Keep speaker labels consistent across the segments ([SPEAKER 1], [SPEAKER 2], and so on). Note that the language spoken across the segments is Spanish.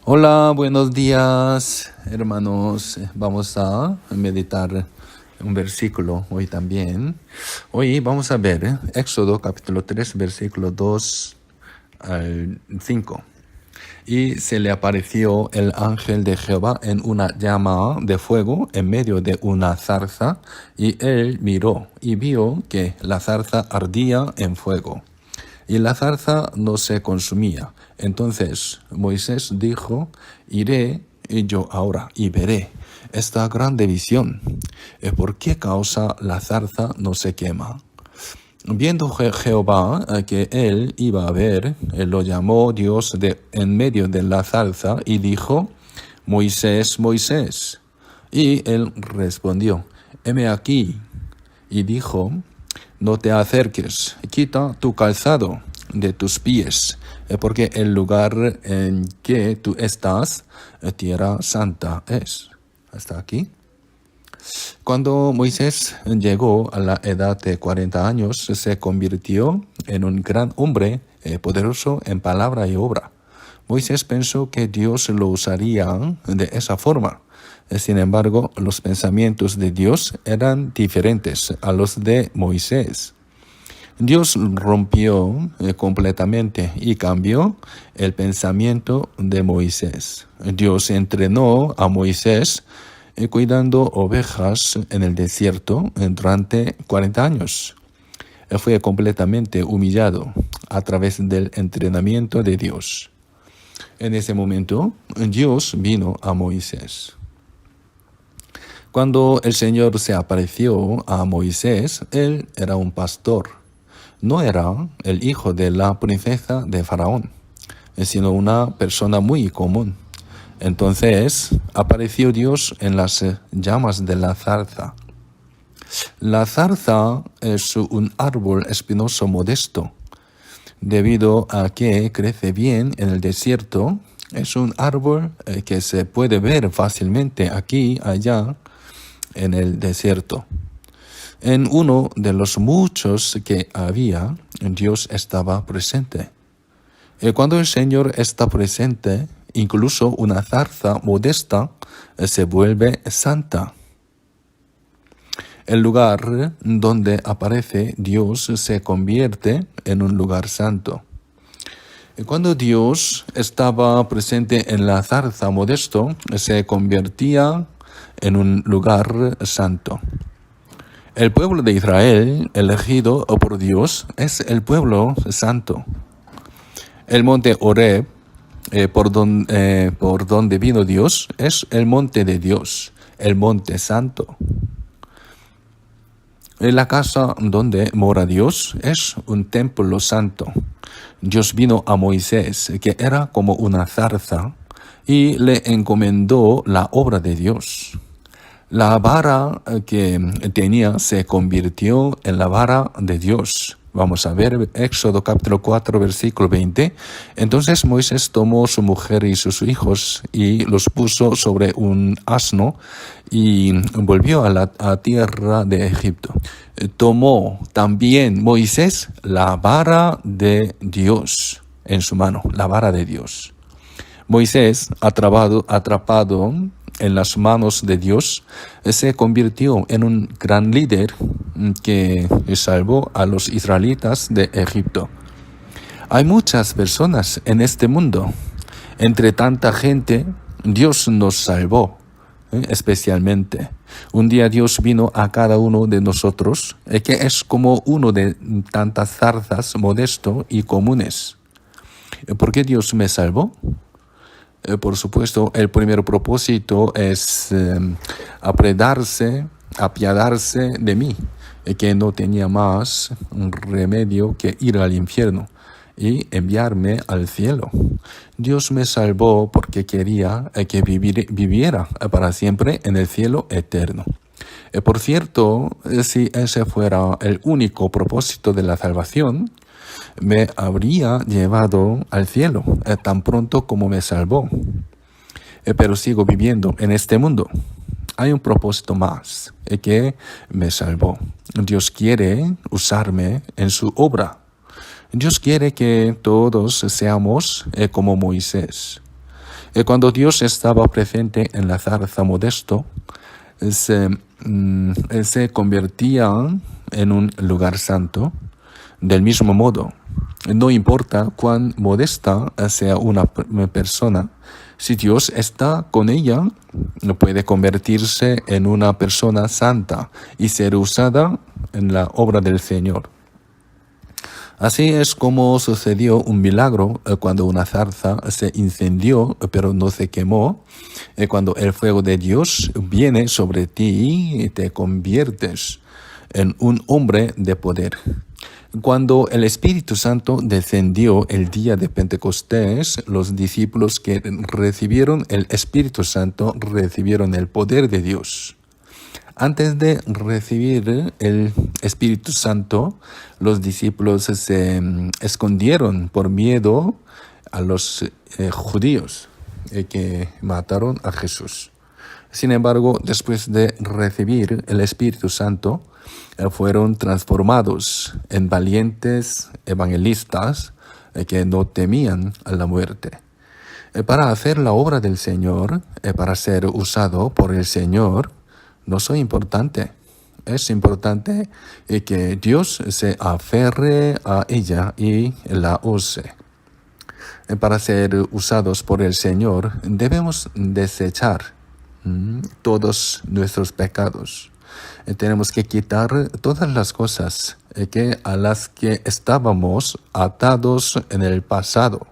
[SPEAKER 1] Hola, buenos días, hermanos. Vamos a meditar un versículo hoy también. Hoy vamos a ver Éxodo capítulo 3, versículo 2 al 5. Y se le apareció el ángel de Jehová en una llama de fuego en medio de una zarza, y él miró y vio que la zarza ardía en fuego, y la zarza no se consumía. Entonces Moisés dijo: iré yo ahora y veré esta grande visión. ¿Por qué causa la zarza no se quema? Viendo Jehová que él iba a ver, él lo llamó Dios en medio de la zarza y dijo: Moisés, Moisés. Y él respondió: heme aquí. Y dijo: no te acerques, quita tu calzado de tus pies, porque el lugar en que tú estás, tierra santa es. Hasta aquí. Cuando Moisés llegó a la edad de 40 años, se convirtió en un gran hombre, poderoso en palabra y obra. Moisés pensó que Dios lo usaría de esa forma. Sin embargo, los pensamientos de Dios eran diferentes a los de Moisés. Dios rompió completamente y cambió el pensamiento de Moisés. Dios entrenó a Moisés cuidando ovejas en el desierto durante 40 años. Fue completamente humillado a través del entrenamiento de Dios. En ese momento, Dios vino a Moisés. Cuando el Señor se apareció a Moisés, él era un pastor. No era el hijo de la princesa de Faraón, sino una persona muy común. Entonces apareció Dios en las llamas de la zarza. La zarza es un árbol espinoso modesto. Debido a que crece bien en el desierto, es un árbol que se puede ver fácilmente aquí, allá, en el desierto. En uno de los muchos que había, Dios estaba presente. Cuando el Señor está presente, incluso una zarza modesta se vuelve santa. El lugar donde aparece Dios se convierte en un lugar santo. Cuando Dios estaba presente en la zarza modesto, se convertía en un lugar santo. El pueblo de Israel, elegido por Dios, es el pueblo santo. El monte Horeb, por donde vino Dios, es el monte de Dios, el monte santo. La casa donde mora Dios es un templo santo. Dios vino a Moisés, que era como una zarza, y le encomendó la obra de Dios. La vara que tenía se convirtió en la vara de Dios. Vamos a ver Éxodo capítulo 4, versículo 20. Entonces Moisés tomó su mujer y sus hijos y los puso sobre un asno y volvió a la tierra de Egipto. Tomó también Moisés la vara de Dios en su mano, la vara de Dios. Moisés, atrapado en las manos de Dios, se convirtió en un gran líder que salvó a los israelitas de Egipto. Hay muchas personas en este mundo. Entre tanta gente, Dios nos salvó, especialmente. Un día Dios vino a cada uno de nosotros, que es como uno de tantas zarzas modesto y comunes. ¿Por qué Dios me salvó? Por supuesto, el primer propósito es apiadarse de mí, que no tenía más remedio que ir al infierno y enviarme al cielo. Dios me salvó porque quería que viviera para siempre en el cielo eterno. Por cierto, si ese fuera el único propósito de la salvación, me habría llevado al cielo tan pronto como me salvó. Pero sigo viviendo en este mundo. Hay un propósito más que me salvó. Dios quiere usarme en su obra. Dios quiere que todos seamos como Moisés. Cuando Dios estaba presente en la zarza modesto, se convertía en un lugar santo. Del mismo modo, no importa cuán modesta sea una persona, si Dios está con ella, puede convertirse en una persona santa y ser usada en la obra del Señor. Así es como sucedió un milagro cuando una zarza se incendió pero no se quemó. Cuando el fuego de Dios viene sobre ti y te conviertes en un hombre de poder. Cuando el Espíritu Santo descendió el día de Pentecostés, los discípulos que recibieron el Espíritu Santo recibieron el poder de Dios. Antes de recibir el Espíritu Santo, los discípulos se escondieron por miedo a los judíos que mataron a Jesús. Sin embargo, después de recibir el Espíritu Santo, fueron transformados en valientes evangelistas que no temían a la muerte. Para hacer la obra del Señor, para ser usado por el Señor, no soy importante. Es importante que Dios se aferre a ella y la use. Para ser usados por el Señor, debemos desechar todos nuestros pecados. Tenemos que quitar todas las cosas a las que estábamos atados en el pasado.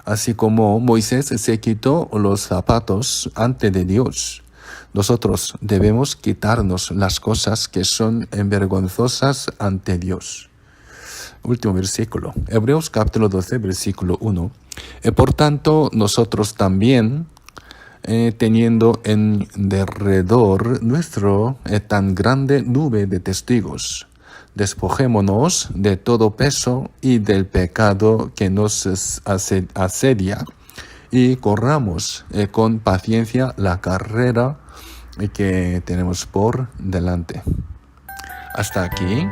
[SPEAKER 1] Así como Moisés se quitó los zapatos ante de Dios, nosotros debemos quitarnos las cosas que son vergonzosas ante Dios. Último versículo. Hebreos capítulo 12, versículo 1. Por tanto, nosotros también, teniendo en derredor nuestro tan grande nube de testigos, despojémonos de todo peso y del pecado que nos asedia y corramos con paciencia la carrera que tenemos por delante. Hasta aquí